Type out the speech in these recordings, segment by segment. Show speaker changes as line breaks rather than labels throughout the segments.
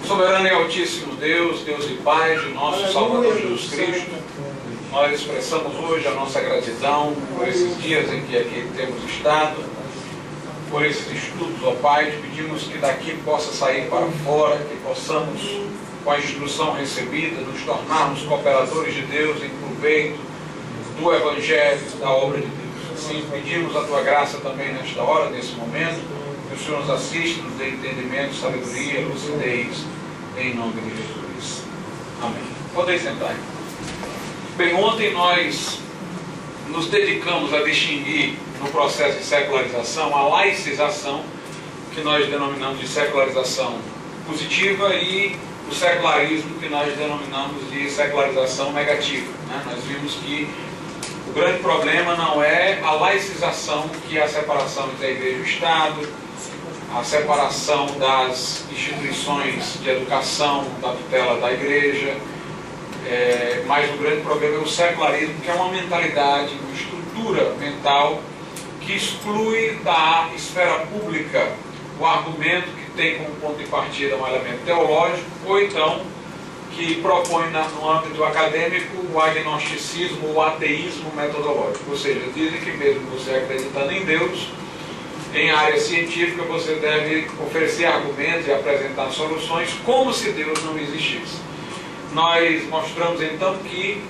Soberano e Altíssimo Deus, Deus e Pai de nosso Salvador Jesus Cristo, nós expressamos hoje a nossa gratidão por esses dias em que aqui temos estado, por esses estudos, ó Pai. Te pedimos que daqui possa sair para fora, que possamos, com a instrução recebida, nos tornarmos cooperadores de Deus em proveito do Evangelho, da obra de Deus. Assim, pedimos a Tua graça também nesta hora, nesse momento, que o Senhor nos assista, nos dê entendimento, sabedoria, lucidez, em nome de Jesus. Amém. Podem sentar. Bem, ontem nós nos dedicamos a distinguir no processo de secularização a laicização, que nós denominamos de secularização positiva, e o secularismo, que nós denominamos de secularização negativa. Nós vimos que o grande problema não é a laicização, que é a separação entre a igreja e o Estado, a separação das instituições de educação, da tutela da igreja, mas o grande problema é o secularismo, que é uma mentalidade, uma estrutura mental que exclui da esfera pública o argumento que tem como ponto de partida um elemento teológico, ou então que propõe no âmbito acadêmico o agnosticismo, o ateísmo metodológico. Ou seja, dizem que mesmo você acreditando em Deus, em área científica você deve oferecer argumentos e apresentar soluções como se Deus não existisse. Nós mostramos então que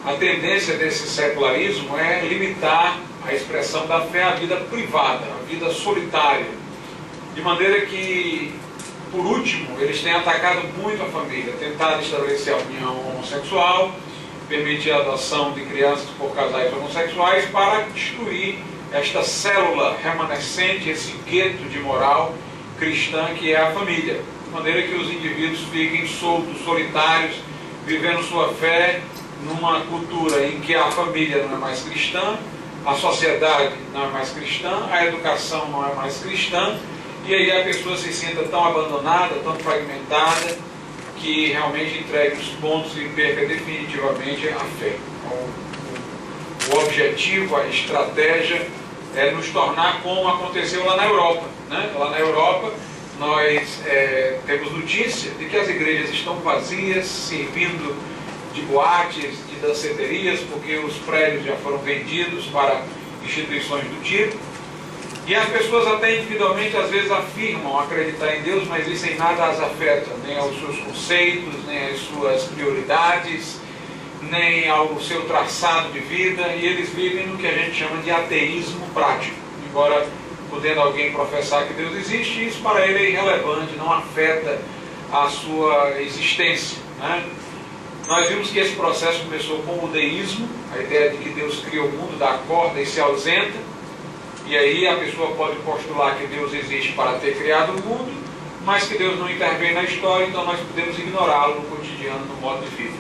a tendência desse secularismo é limitar a expressão da fé à vida privada, à vida solitária, de maneira que, por último, eles têm atacado muito a família, tentado estabelecer a união homossexual, permitir a adoção de crianças por casais homossexuais, para destruir esta célula remanescente, esse gueto de moral cristã que é a família, de maneira que os indivíduos fiquem soltos, solitários, vivendo sua fé numa cultura em que a família não é mais cristã, a sociedade não é mais cristã, a educação não é mais cristã, e aí a pessoa se sinta tão abandonada, tão fragmentada, que realmente entregue os pontos e perca definitivamente a fé. O objetivo, a estratégia é nos tornar como aconteceu lá na Europa. Lá na Europa nós temos notícia de que as igrejas estão vazias, servindo de boates, de danceterias, porque os prédios já foram vendidos para instituições do tipo. E as pessoas até individualmente às vezes afirmam acreditar em Deus, mas isso em nada as afeta, nem aos seus conceitos, nem às suas prioridades, nem ao seu traçado de vida, e eles vivem no que a gente chama de ateísmo prático. Embora podendo alguém professar que Deus existe, isso para ele é irrelevante, não afeta a sua existência. Nós vimos que esse processo começou com o deísmo, a ideia de que Deus cria o mundo, dá a corda e se ausenta, e aí a pessoa pode postular que Deus existe para ter criado o mundo, mas que Deus não intervém na história, então nós podemos ignorá-lo no cotidiano, no modo de vida.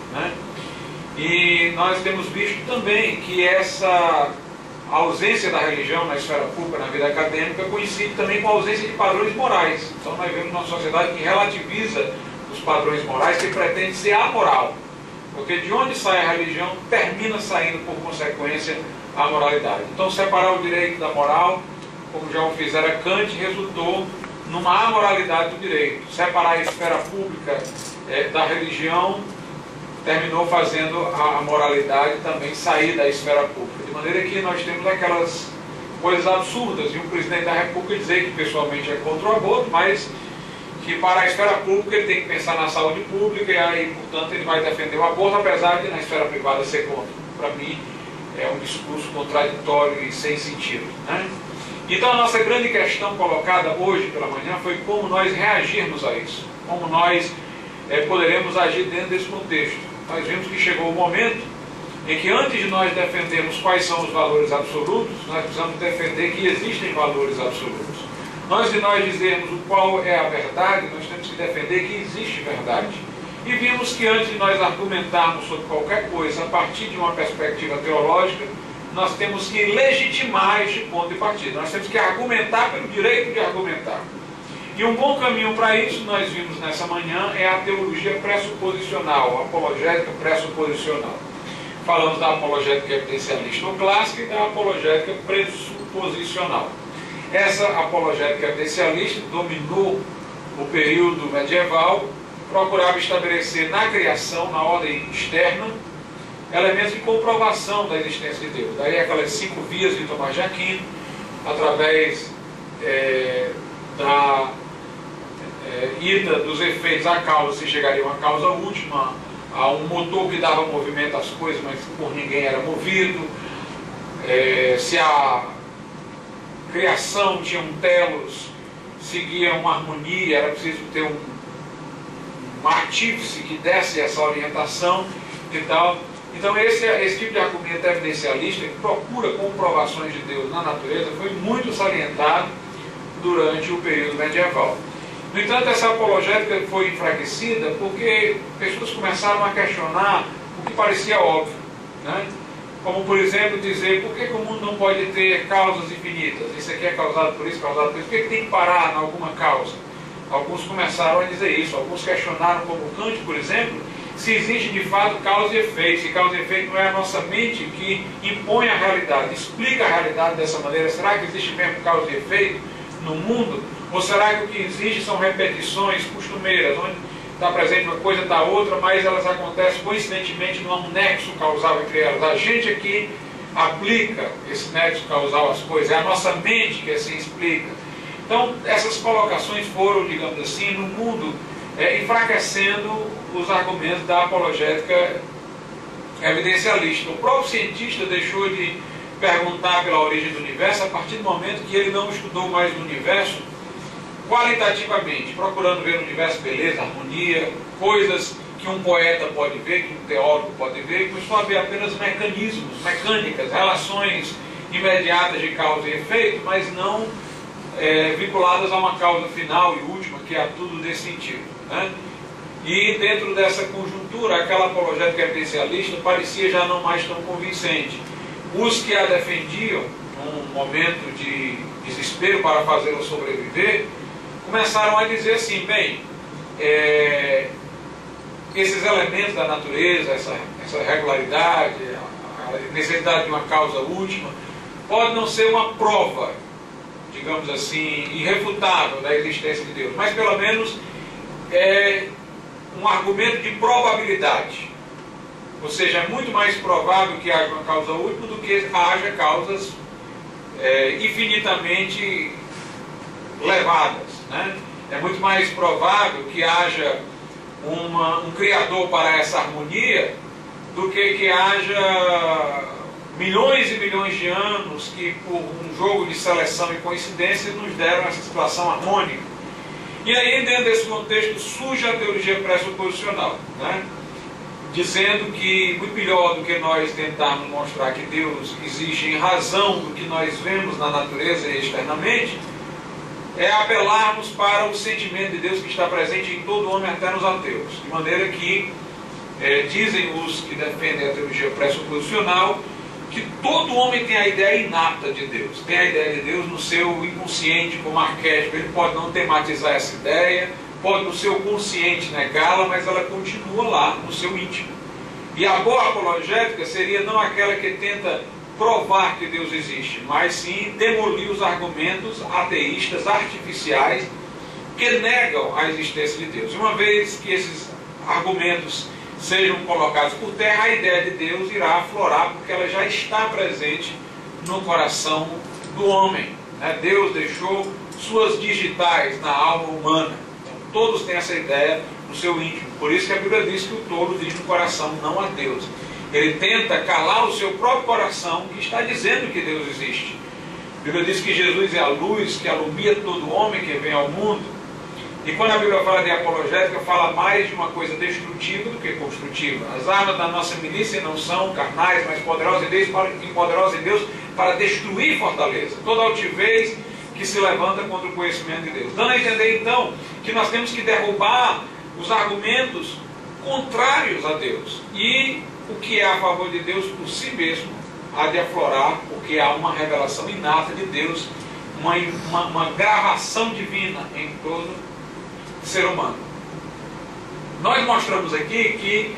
E nós temos visto também que essa ausência da religião na esfera pública, na vida acadêmica, coincide também com a ausência de padrões morais. Então nós vemos uma sociedade que relativiza os padrões morais, que pretende ser amoral. Porque de onde sai a religião, termina saindo por consequência a moralidade. Então separar o direito da moral, como já o fizera Kant, resultou numa amoralidade do direito. Separar a esfera pública da religião terminou fazendo a moralidade também sair da esfera pública. De maneira que nós temos aquelas coisas absurdas, e o presidente da República dizer que pessoalmente é contra o aborto, mas que para a esfera pública ele tem que pensar na saúde pública, e aí, portanto, ele vai defender o aborto, apesar de na esfera privada ser contra. Para mim, é um discurso contraditório e sem sentido. Então, a nossa grande questão colocada hoje pela manhã foi como nós reagirmos a isso, como nós poderemos agir dentro desse contexto. Nós vimos que chegou o momento em que, antes de nós defendermos quais são os valores absolutos, nós precisamos defender que existem valores absolutos. Antes de nós dizermos o qual é a verdade, nós temos que defender que existe verdade. E vimos que, antes de nós argumentarmos sobre qualquer coisa a partir de uma perspectiva teológica, nós temos que legitimar este ponto de partida. Nós temos que argumentar pelo direito de argumentar. E um bom caminho para isso, nós vimos nessa manhã, é a teologia pressuposicional, a apologética pressuposicional. Falamos da apologética evidencialista ou clássica e da apologética pressuposicional. Essa apologética evidencialista dominou o período medieval procurava estabelecer na criação, na ordem externa, elementos de comprovação da existência de Deus. Daí aquelas 5 vias de Tomás de Aquino, através da ida dos efeitos à causa, se chegaria a uma causa última, a um motor que dava movimento às coisas, mas por ninguém era movido, se a criação tinha um telos, seguia uma harmonia, era preciso ter um artífice que desse essa orientação e tal. Então esse tipo de argumento evidencialista, que procura comprovações de Deus na natureza, foi muito salientado durante o período medieval. No entanto, essa apologética foi enfraquecida porque pessoas começaram a questionar o que parecia óbvio, né? Como, por exemplo, dizer por que o mundo não pode ter causas infinitas? Isso aqui é causado por isso, causado por isso. Por que tem que parar em alguma causa? Alguns começaram a dizer isso. Alguns questionaram, como Kant, por exemplo, se existe de fato causa e efeito. Se causa e efeito não é a nossa mente que impõe a realidade, explica a realidade dessa maneira. Será que existe mesmo causa e efeito no mundo? Ou será que o que existe são repetições costumeiras, onde está presente uma coisa, está outra, mas elas acontecem coincidentemente, não há um nexo causal entre elas? A gente aqui aplica esse nexo causal às coisas, é a nossa mente que assim explica. Então, essas colocações foram, digamos assim, no mundo, enfraquecendo os argumentos da apologética evidencialista. O próprio cientista deixou de perguntar pela origem do universo a partir do momento que ele não estudou mais o universo qualitativamente, procurando ver no universo beleza, harmonia, coisas que um poeta pode ver, que um teórico pode ver, e começou a ver apenas mecanismos, mecânicas, relações imediatas de causa e efeito, mas não vinculadas a uma causa final e última, que é tudo nesse sentido, né? E dentro dessa conjuntura, aquela apologética evidencialista parecia já não mais tão convincente. Os que a defendiam, num momento de desespero para fazê-la sobreviver, começaram a dizer assim, bem, esses elementos da natureza, essa regularidade, a necessidade de uma causa última, pode não ser uma prova, digamos assim, irrefutável da existência de Deus, mas pelo menos é um argumento de probabilidade. Ou seja, é muito mais provável que haja uma causa última do que haja causas infinitamente levadas, né? É muito mais provável que haja um criador para essa harmonia do que haja milhões e milhões de anos que, por um jogo de seleção e coincidência, nos deram essa situação harmônica. E aí, dentro desse contexto, surge a teologia pressuposicional, né? Dizendo que, muito melhor do que nós tentarmos mostrar que Deus existe em razão do que nós vemos na natureza e externamente, é apelarmos para o sentimento de Deus que está presente em todo homem, até nos ateus. De maneira que, dizem os que defendem a teologia pressuposicional, que todo homem tem a ideia inapta de Deus, tem a ideia de Deus no seu inconsciente como arquétipo. Ele pode não tematizar essa ideia, pode no seu consciente negá-la, mas ela continua lá no seu íntimo. E a boa apologética seria não aquela que tenta provar que Deus existe, mas sim demolir os argumentos ateístas, artificiais, que negam a existência de Deus. Uma vez que esses argumentos sejam colocados por terra, a ideia de Deus irá aflorar, porque ela já está presente no coração do homem, né? Deus deixou suas digitais na alma humana. Então, todos têm essa ideia no seu íntimo. Por isso que a Bíblia diz que o tolo diz no coração, não a Deus. Ele tenta calar o seu próprio coração, que está dizendo que Deus existe. A Bíblia diz que Jesus é a luz que alumia todo homem que vem ao mundo. E quando a Bíblia fala de apologética, fala mais de uma coisa destrutiva do que construtiva. As armas da nossa milícia não são carnais, mas poderosas em Deus para destruir fortaleza. Toda altivez que se levanta contra o conhecimento de Deus. Dando a entender, então, que nós temos que derrubar os argumentos contrários a Deus. E o que é a favor de Deus por si mesmo há de aflorar, porque há uma revelação inata de Deus, uma gravação divina em todo ser humano. Nós mostramos aqui que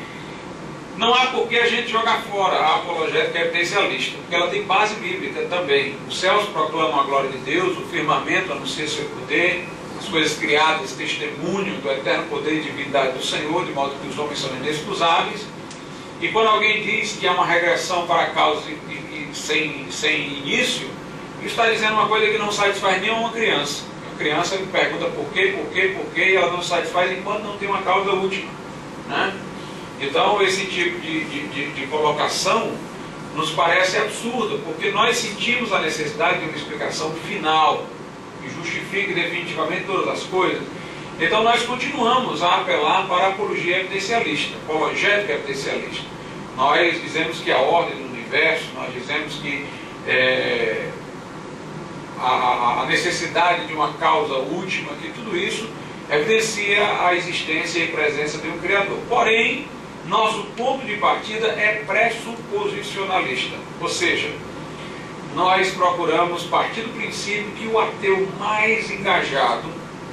não há por que a gente jogar fora a apologética evidencialista, porque ela tem base bíblica também. Os céus proclamam a glória de Deus, o firmamento anuncia seu poder, as as coisas criadas testemunham do eterno poder e divindade do Senhor, de modo que os homens são inexcusáveis. E quando alguém diz que há uma regressão para a causa sem início, isso está dizendo uma coisa que não satisfaz nem uma criança. A criança pergunta por quê, e ela não satisfaz enquanto não tem uma causa última, né? Então esse tipo de colocação nos parece absurda, porque nós sentimos a necessidade de uma explicação final, que justifique definitivamente todas as coisas. Então nós continuamos a apelar para a apologia evidencialista, apologética evidencialista. Nós dizemos que a ordem do universo, nós dizemos que a necessidade de uma causa última, que tudo isso evidencia a existência e presença de um Criador. Porém, nosso ponto de partida é pressuposicionalista, ou seja, nós procuramos partir do princípio que o ateu mais engajado,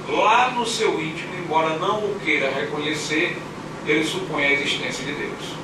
lá no seu íntimo, embora não o queira reconhecer, ele supõe a existência de Deus.